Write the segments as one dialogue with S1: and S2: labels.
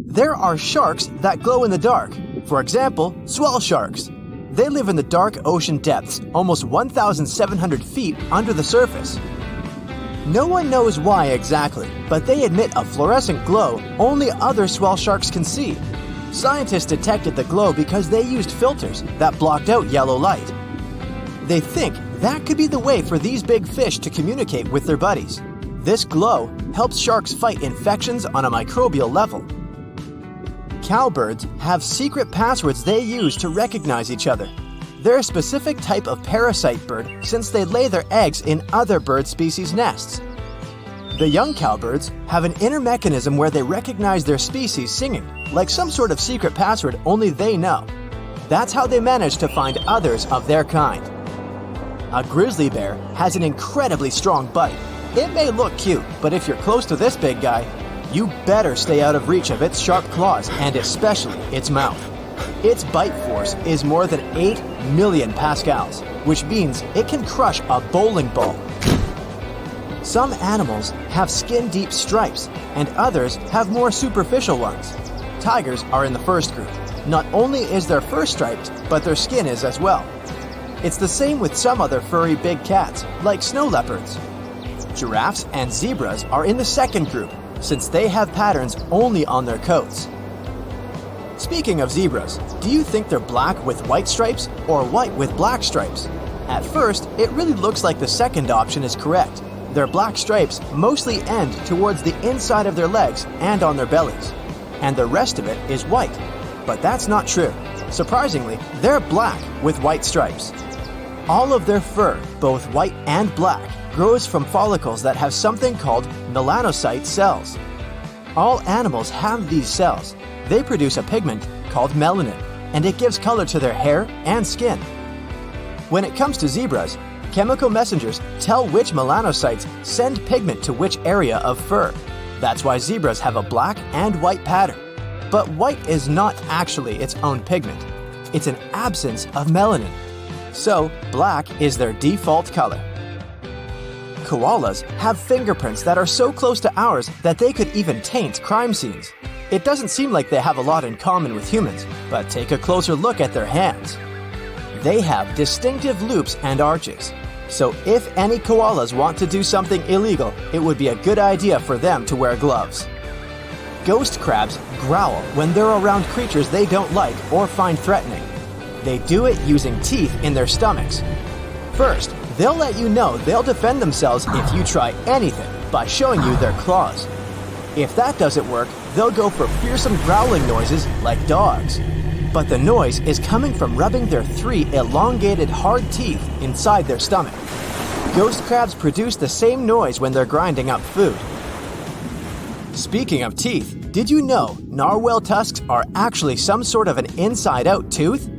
S1: There are sharks that glow in the dark. For example, swell sharks. They live in the dark ocean depths, almost 1,700 feet under the surface. No one knows why exactly, but they emit a fluorescent glow only other swell sharks can see. Scientists detected the glow because they used filters that blocked out yellow light. They think that could be the way for these big fish to communicate with their buddies. This glow helps sharks fight infections on a microbial level. Cowbirds have secret passwords they use to recognize each other. They're a specific type of parasite bird since they lay their eggs in other bird species' nests. The young cowbirds have an inner mechanism where they recognize their species singing, like some sort of secret password only they know. That's how they manage to find others of their kind. A grizzly bear has an incredibly strong bite. It may look cute, but if you're close to this big guy, you better stay out of reach of its sharp claws and especially its mouth. Its bite force is more than 8 million pascals, which means it can crush a bowling ball. Some animals have skin-deep stripes, and others have more superficial ones. Tigers are in the first group. Not only is their fur striped, but their skin is as well. It's the same with some other furry big cats, like snow leopards. Giraffes and zebras are in the second group, since they have patterns only on their coats. Speaking of zebras, do you think they're black with white stripes or white with black stripes? At first, it really looks like the second option is correct. Their black stripes mostly end towards the inside of their legs and on their bellies, and the rest of it is white. But that's not true. Surprisingly, they're black with white stripes. All of their fur, both white and black, grows from follicles that have something called melanocyte cells. All animals have these cells. They produce a pigment called melanin, and it gives color to their hair and skin. When it comes to zebras, chemical messengers tell which melanocytes send pigment to which area of fur. That's why zebras have a black and white pattern. But white is not actually its own pigment. It's an absence of melanin. So, black is their default color. Koalas have fingerprints that are so close to ours that they could even taint crime scenes. It doesn't seem like they have a lot in common with humans, but take a closer look at their hands. They have distinctive loops and arches. So if any koalas want to do something illegal, it would be a good idea for them to wear gloves. Ghost crabs growl when they're around creatures they don't like or find threatening. They do it using teeth in their stomachs. First, they'll let you know they'll defend themselves if you try anything by showing you their claws. If that doesn't work, they'll go for fearsome growling noises like dogs. But the noise is coming from rubbing their 3 elongated hard teeth inside their stomach. Ghost crabs produce the same noise when they're grinding up food. Speaking of teeth, did you know narwhal tusks are actually some sort of an inside-out tooth?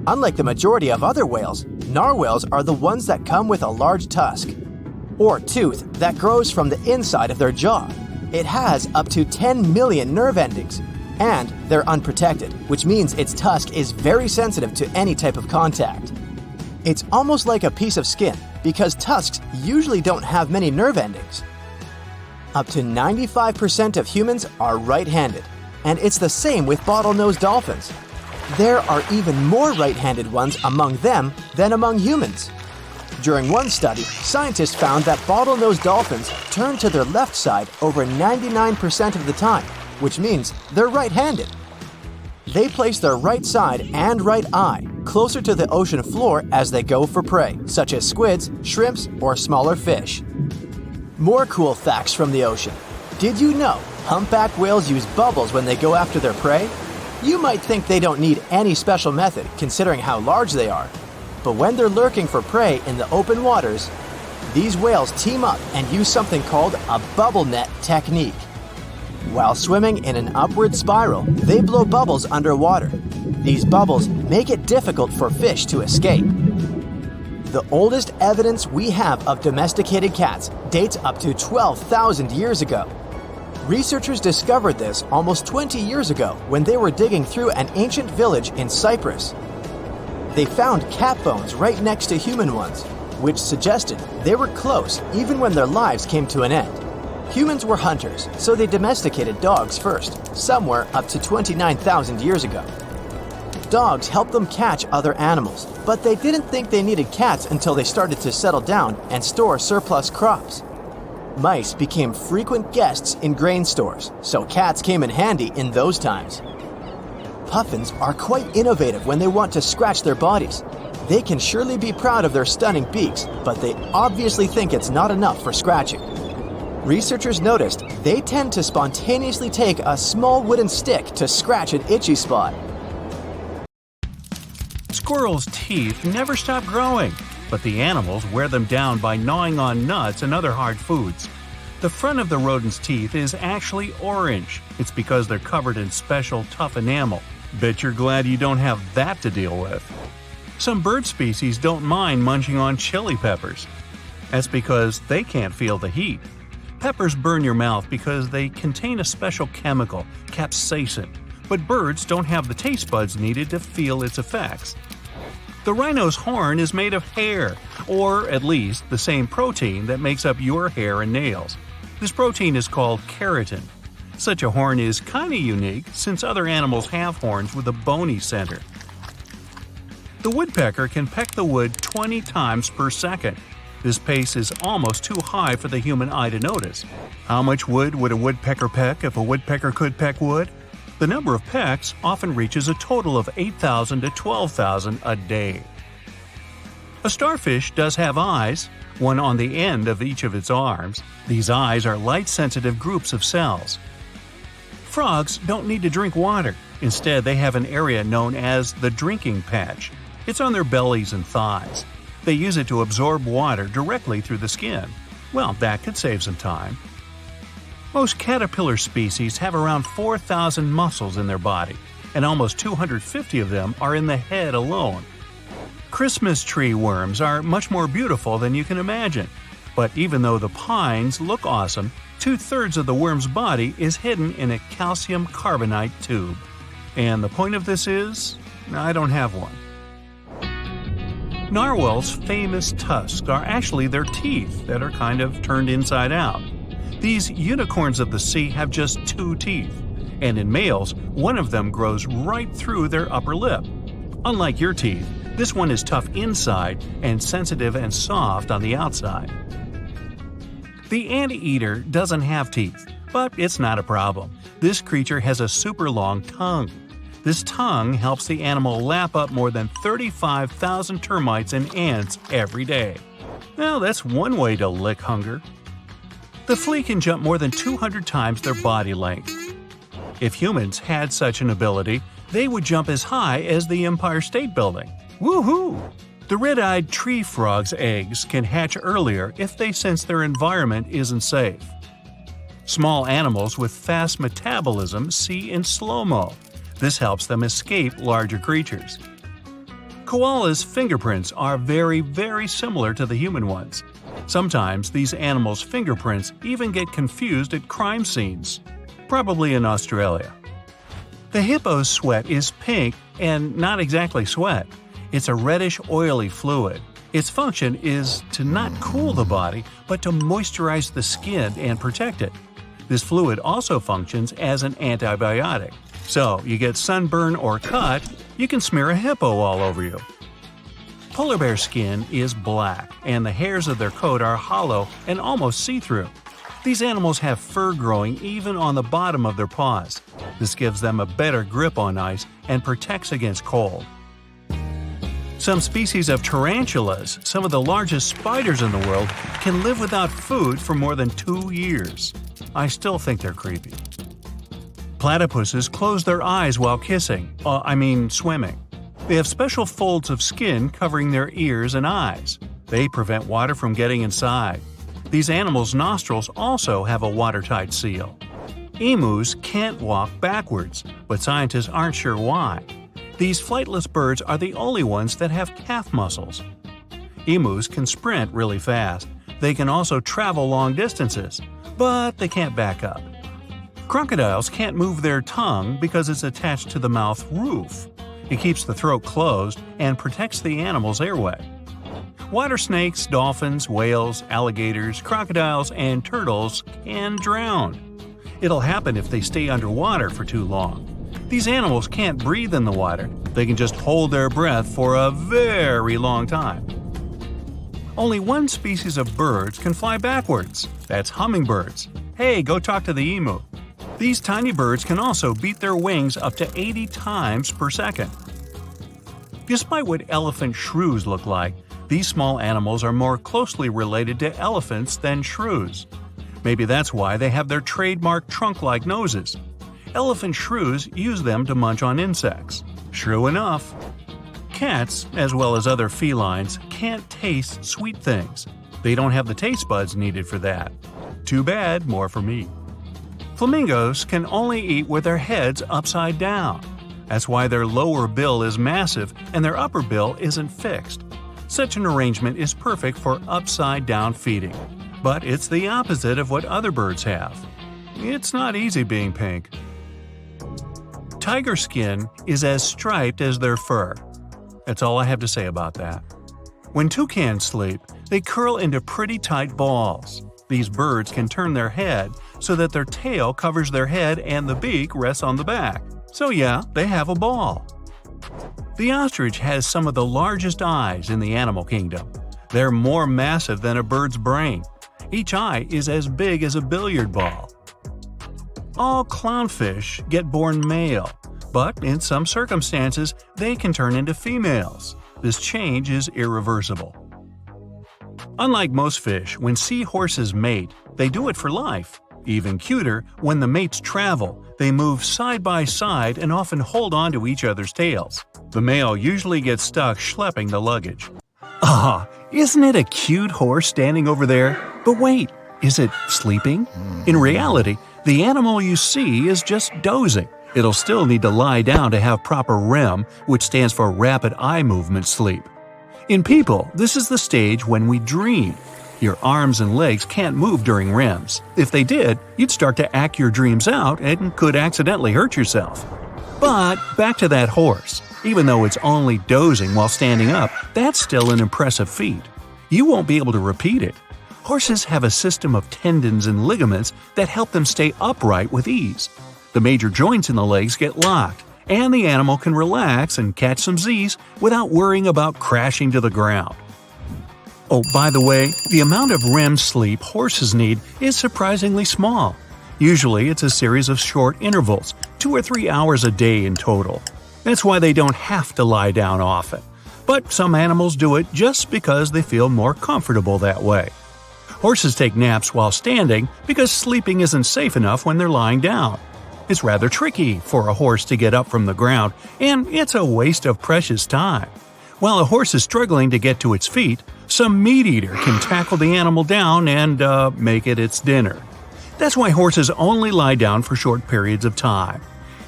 S1: Unlike the majority of other whales, narwhals are the ones that come with a large tusk, or tooth that grows from the inside of their jaw. It has up to 10 million nerve endings, and they're unprotected, which means its tusk is very sensitive to any type of contact. It's almost like a piece of skin, because tusks usually don't have many nerve endings. Up to 95% of humans are right-handed, and it's the same with bottlenose dolphins. There are even more right-handed ones among them than among humans. During one study, scientists found that bottlenose dolphins turn to their left side over 99% of the time, which means they're right-handed. They place their right side and right eye closer to the ocean floor as they go for prey, such as squids, shrimps, or smaller fish. More cool facts from the ocean. Did you know humpback whales use bubbles when they go after their prey? You might think they don't need any special method considering how large they are. But when they're lurking for prey in the open waters, these whales team up and use something called a bubble net technique. While swimming in an upward spiral, they blow bubbles underwater. These bubbles make it difficult for fish to escape. The oldest evidence we have of domesticated cats dates up to 12,000 years ago. Researchers discovered this almost 20 years ago when they were digging through an ancient village in Cyprus. They found cat bones right next to human ones, which suggested they were close even when their lives came to an end. Humans were hunters, so they domesticated dogs first, somewhere up to 29,000 years ago. Dogs helped them catch other animals, but they didn't think they needed cats until they started to settle down and store surplus crops. Mice became frequent guests in grain stores, so cats came in handy in those times. Puffins are quite innovative when they want to scratch their bodies. They can surely be proud of their stunning beaks, but they obviously think it's not enough for scratching. Researchers noticed they tend to spontaneously take a small wooden stick to scratch an itchy spot.
S2: Squirrels' teeth never stop growing, but the animals wear them down by gnawing on nuts and other hard foods. The front of the rodent's teeth is actually orange. It's because they're covered in special tough enamel. Bet you're glad you don't have that to deal with. Some bird species don't mind munching on chili peppers. That's because they can't feel the heat. Peppers burn your mouth because they contain a special chemical, capsaicin, but birds don't have the taste buds needed to feel its effects. The rhino's horn is made of hair, or at least the same protein that makes up your hair and nails. This protein is called keratin. Such a horn is kinda unique since other animals have horns with a bony center. The woodpecker can peck the wood 20 times per second. This pace is almost too high for the human eye to notice. How much wood would a woodpecker peck if a woodpecker could peck wood? The number of pecks often reaches a total of 8,000 to 12,000 a day. A starfish does have eyes, one on the end of each of its arms. These eyes are light-sensitive groups of cells. Frogs don't need to drink water. Instead, they have an area known as the drinking patch. It's on their bellies and thighs. They use it to absorb water directly through the skin. Well, that could save some time. Most caterpillar species have around 4,000 muscles in their body, and almost 250 of them are in the head alone. Christmas tree worms are much more beautiful than you can imagine. But even though the pines look awesome, 2/3 of the worm's body is hidden in a calcium carbonate tube. And the point of this is, I don't have one. Narwhals' famous tusks are actually their teeth that are kind of turned inside out. These unicorns of the sea have just 2 teeth, and in males, one of them grows right through their upper lip. Unlike your teeth, this one is tough inside and sensitive and soft on the outside. The anteater doesn't have teeth, but it's not a problem. This creature has a super long tongue. This tongue helps the animal lap up more than 35,000 termites and ants every day. Well, that's one way to lick hunger. The flea can jump more than 200 times their body length. If humans had such an ability, they would jump as high as the Empire State Building. Woohoo! The red-eyed tree frog's eggs can hatch earlier if they sense their environment isn't safe. Small animals with fast metabolism see in slow-mo. This helps them escape larger creatures. Koalas' fingerprints are very, very similar to the human ones. Sometimes these animals' fingerprints even get confused at crime scenes, probably in Australia. The hippo's sweat is pink and not exactly sweat. It's a reddish, oily fluid. Its function is to not cool the body, but to moisturize the skin and protect it. This fluid also functions as an antibiotic. So, you get sunburn or cut, you can smear a hippo all over you. Polar bear skin is black, and the hairs of their coat are hollow and almost see-through. These animals have fur growing even on the bottom of their paws. This gives them a better grip on ice and protects against cold. Some species of tarantulas, some of the largest spiders in the world, can live without food for more than 2 years. I still think they're creepy. Platypuses close their eyes while kissing, swimming. They have special folds of skin covering their ears and eyes. They prevent water from getting inside. These animals' nostrils also have a watertight seal. Emus can't walk backwards, but scientists aren't sure why. These flightless birds are the only ones that have calf muscles. Emus can sprint really fast. They can also travel long distances, but they can't back up. Crocodiles can't move their tongue because it's attached to the mouth roof. It keeps the throat closed and protects the animal's airway. Water snakes, dolphins, whales, alligators, crocodiles, and turtles can drown. It'll happen if they stay underwater for too long. These animals can't breathe in the water. They can just hold their breath for a very long time. Only one species of birds can fly backwards. That's hummingbirds. Hey, go talk to the emu. These tiny birds can also beat their wings up to 80 times per second. Despite what elephant shrews look like, these small animals are more closely related to elephants than shrews. Maybe that's why they have their trademark trunk-like noses. Elephant shrews use them to munch on insects. True enough. Cats, as well as other felines, can't taste sweet things. They don't have the taste buds needed for that. Too bad, more for me. Flamingos can only eat with their heads upside down. That's why their lower bill is massive and their upper bill isn't fixed. Such an arrangement is perfect for upside-down feeding. But it's the opposite of what other birds have. It's not easy being pink. Tiger skin is as striped as their fur. That's all I have to say about that. When toucans sleep, they curl into pretty tight balls. These birds can turn their head so that their tail covers their head and the beak rests on the back. So yeah, they have a ball. The ostrich has some of the largest eyes in the animal kingdom. They're more massive than a bird's brain. Each eye is as big as a billiard ball. All clownfish get born male, but in some circumstances, they can turn into females. This change is irreversible. Unlike most fish, when seahorses mate, they do it for life. Even cuter, when the mates travel, they move side by side and often hold on to each other's tails. The male usually gets stuck schlepping the luggage. Ah, isn't it a cute horse standing over there? But wait, is it sleeping? In reality, the animal you see is just dozing. It'll still need to lie down to have proper REM, which stands for rapid eye movement sleep. In people, this is the stage when we dream. Your arms and legs can't move during REMs. If they did, you'd start to act your dreams out and could accidentally hurt yourself. But back to that horse. Even though it's only dozing while standing up, that's still an impressive feat. You won't be able to repeat it. Horses have a system of tendons and ligaments that help them stay upright with ease. The major joints in the legs get locked, and the animal can relax and catch some Z's without worrying about crashing to the ground. Oh, by the way, the amount of REM sleep horses need is surprisingly small. Usually it's a series of short intervals, 2 or 3 hours a day in total. That's why they don't have to lie down often. But some animals do it just because they feel more comfortable that way. Horses take naps while standing because sleeping isn't safe enough when they're lying down. It's rather tricky for a horse to get up from the ground, and it's a waste of precious time. While a horse is struggling to get to its feet, some meat-eater can tackle the animal down and make it its dinner. That's why horses only lie down for short periods of time.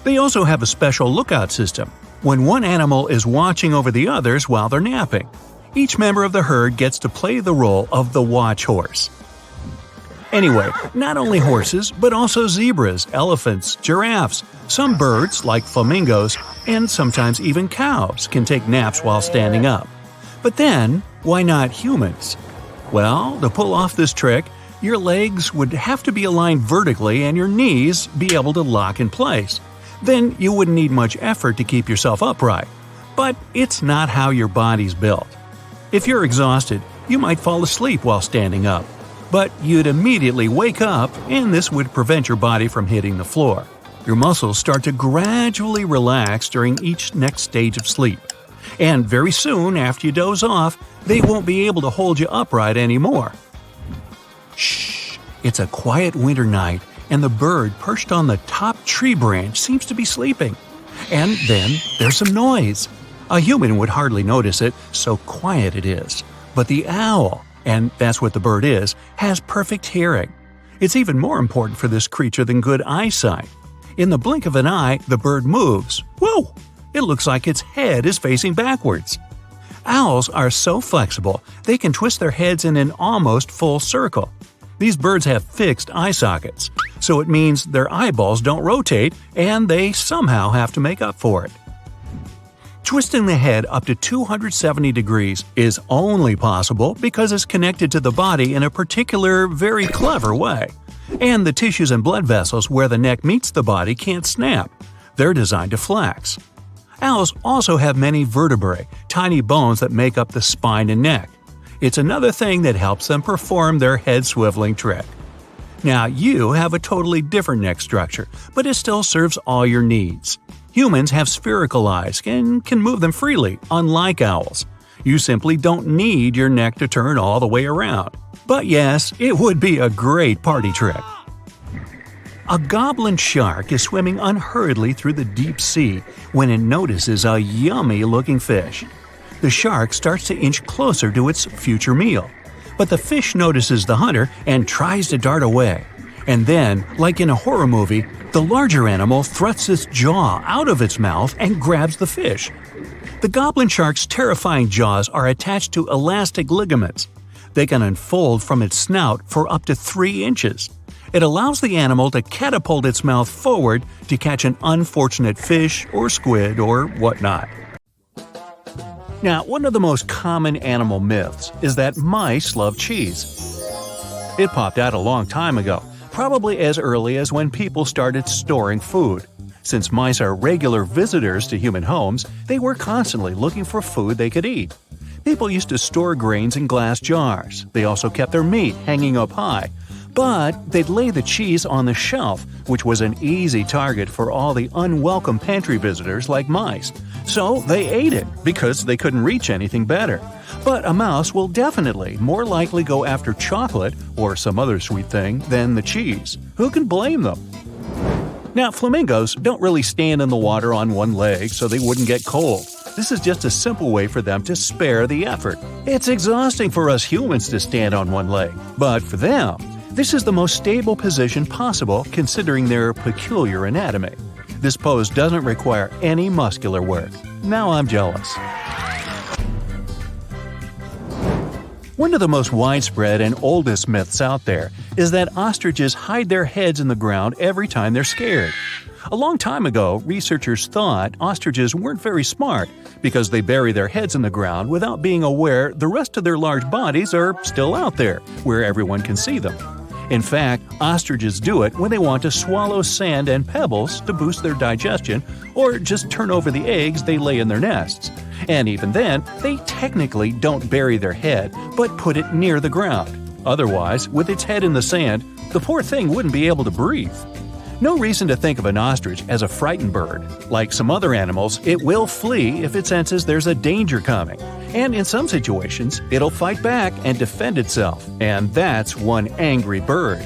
S2: They also have a special lookout system, when one animal is watching over the others while they're napping. Each member of the herd gets to play the role of the watch horse. Anyway, not only horses, but also zebras, elephants, giraffes, some birds, like flamingos, and sometimes even cows can take naps while standing up. But then, why not humans? Well, to pull off this trick, your legs would have to be aligned vertically and your knees be able to lock in place. Then you wouldn't need much effort to keep yourself upright. But it's not how your body's built. If you're exhausted, you might fall asleep while standing up. But you'd immediately wake up, and this would prevent your body from hitting the floor. Your muscles start to gradually relax during each next stage of sleep. And very soon, after you doze off, they won't be able to hold you upright anymore. Shh! It's a quiet winter night, and the bird perched on the top tree branch seems to be sleeping. And then there's some noise. A human would hardly notice it, so quiet it is. But the owl, and that's what the bird is, has perfect hearing. It's even more important for this creature than good eyesight. In the blink of an eye, the bird moves. Whoa! It looks like its head is facing backwards. Owls are so flexible, they can twist their heads in an almost full circle. These birds have fixed eye sockets, so it means their eyeballs don't rotate, and they somehow have to make up for it. Twisting the head up to 270 degrees is only possible because it's connected to the body in a particular, very clever way. And the tissues and blood vessels where the neck meets the body can't snap. They're designed to flex. Owls also have many vertebrae, tiny bones that make up the spine and neck. It's another thing that helps them perform their head-swiveling trick. Now, you have a totally different neck structure, but it still serves all your needs. Humans have spherical eyes and can move them freely, unlike owls. You simply don't need your neck to turn all the way around. But yes, it would be a great party trick. A goblin shark is swimming unhurriedly through the deep sea when it notices a yummy-looking fish. The shark starts to inch closer to its future meal. But the fish notices the hunter and tries to dart away. And then, like in a horror movie, the larger animal thrusts its jaw out of its mouth and grabs the fish. The goblin shark's terrifying jaws are attached to elastic ligaments. They can unfold from its snout for up to 3 inches. It allows the animal to catapult its mouth forward to catch an unfortunate fish or squid or whatnot. Now, one of the most common animal myths is that mice love cheese. It popped out a long time ago, probably as early as when people started storing food. Since mice are regular visitors to human homes, they were constantly looking for food they could eat. People used to store grains in glass jars. They also kept their meat hanging up high. But they'd lay the cheese on the shelf, which was an easy target for all the unwelcome pantry visitors like mice. So they ate it because they couldn't reach anything better. But a mouse will definitely more likely go after chocolate or some other sweet thing than the cheese. Who can blame them? Now, flamingos don't really stand in the water on one leg so they wouldn't get cold. This is just a simple way for them to spare the effort. It's exhausting for us humans to stand on one leg, but for them, this is the most stable position possible considering their peculiar anatomy. This pose doesn't require any muscular work. Now I'm jealous. One of the most widespread and oldest myths out there is that ostriches hide their heads in the ground every time they're scared. A long time ago, researchers thought ostriches weren't very smart because they bury their heads in the ground without being aware the rest of their large bodies are still out there, where everyone can see them. In fact, ostriches do it when they want to swallow sand and pebbles to boost their digestion or just turn over the eggs they lay in their nests. And even then, they technically don't bury their head, but put it near the ground. Otherwise, with its head in the sand, the poor thing wouldn't be able to breathe. No reason to think of an ostrich as a frightened bird. Like some other animals, it will flee if it senses there's a danger coming. And in some situations, it'll fight back and defend itself. And that's one angry bird.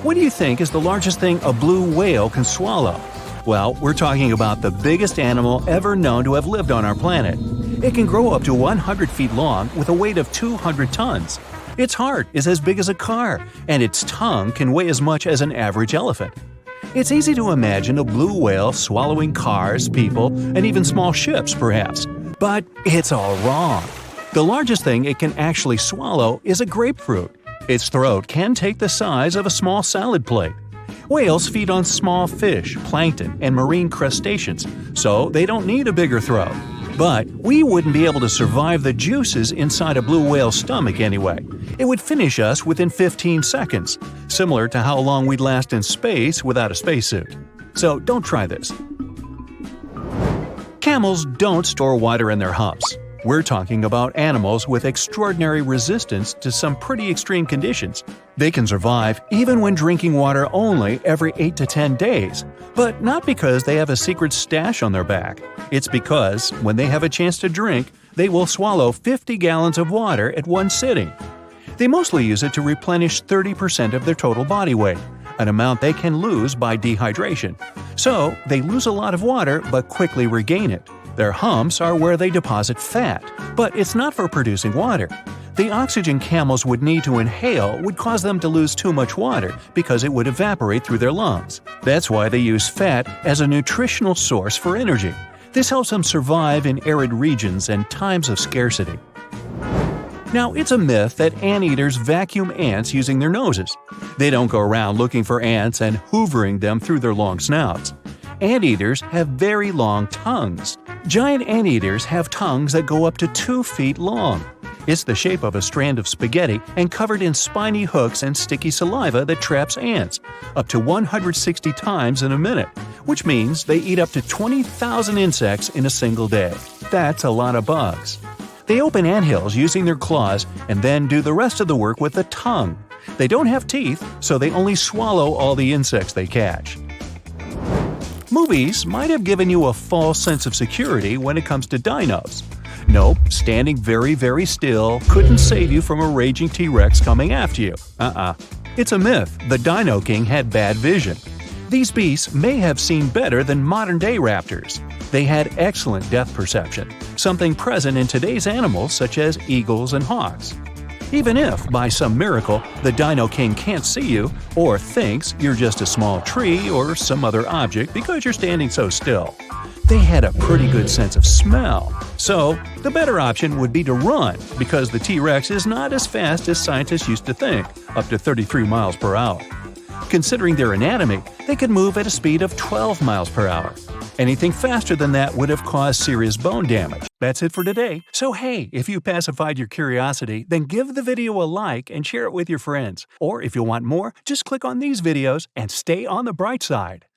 S2: What do you think is the largest thing a blue whale can swallow? Well, we're talking about the biggest animal ever known to have lived on our planet. It can grow up to 100 feet long with a weight of 200 tons. Its heart is as big as a car, and its tongue can weigh as much as an average elephant. It's easy to imagine a blue whale swallowing cars, people, and even small ships, perhaps. But it's all wrong. The largest thing it can actually swallow is a grapefruit. Its throat can take the size of a small salad plate. Whales feed on small fish, plankton, and marine crustaceans, so they don't need a bigger throat. But we wouldn't be able to survive the juices inside a blue whale's stomach anyway. It would finish us within 15 seconds, similar to how long we'd last in space without a spacesuit. So don't try this. Camels don't store water in their humps. We're talking about animals with extraordinary resistance to some pretty extreme conditions. They can survive even when drinking water only every 8 to 10 days, but not because they have a secret stash on their back. It's because, when they have a chance to drink, they will swallow 50 gallons of water at one sitting. They mostly use it to replenish 30% of their total body weight, an amount they can lose by dehydration. So, they lose a lot of water but quickly regain it. Their humps are where they deposit fat, but it's not for producing water. The oxygen camels would need to inhale would cause them to lose too much water because it would evaporate through their lungs. That's why they use fat as a nutritional source for energy. This helps them survive in arid regions and times of scarcity. Now, it's a myth that anteaters vacuum ants using their noses. They don't go around looking for ants and hoovering them through their long snouts. Anteaters have very long tongues. Giant anteaters have tongues that go up to 2 feet long. It's the shape of a strand of spaghetti and covered in spiny hooks and sticky saliva that traps ants, up to 160 times in a minute, which means they eat up to 20,000 insects in a single day. That's a lot of bugs. They open anthills using their claws and then do the rest of the work with the tongue. They don't have teeth, so they only swallow all the insects they catch. Movies might have given you a false sense of security when it comes to dinos. Nope, standing very, very still couldn't save you from a raging T-Rex coming after you. It's a myth. The Dino King had bad vision. These beasts may have seen better than modern-day raptors. They had excellent depth perception, something present in today's animals such as eagles and hawks. Even if, by some miracle, the Dino King can't see you or thinks you're just a small tree or some other object because you're standing so still, they had a pretty good sense of smell. So, the better option would be to run because the T-Rex is not as fast as scientists used to think, up to 33 miles per hour. Considering their anatomy, they could move at a speed of 12 miles per hour. Anything faster than that would have caused serious bone damage. That's it for today. So hey, if you pacified your curiosity, then give the video a like and share it with your friends. Or if you want more, just click on these videos and stay on the bright side.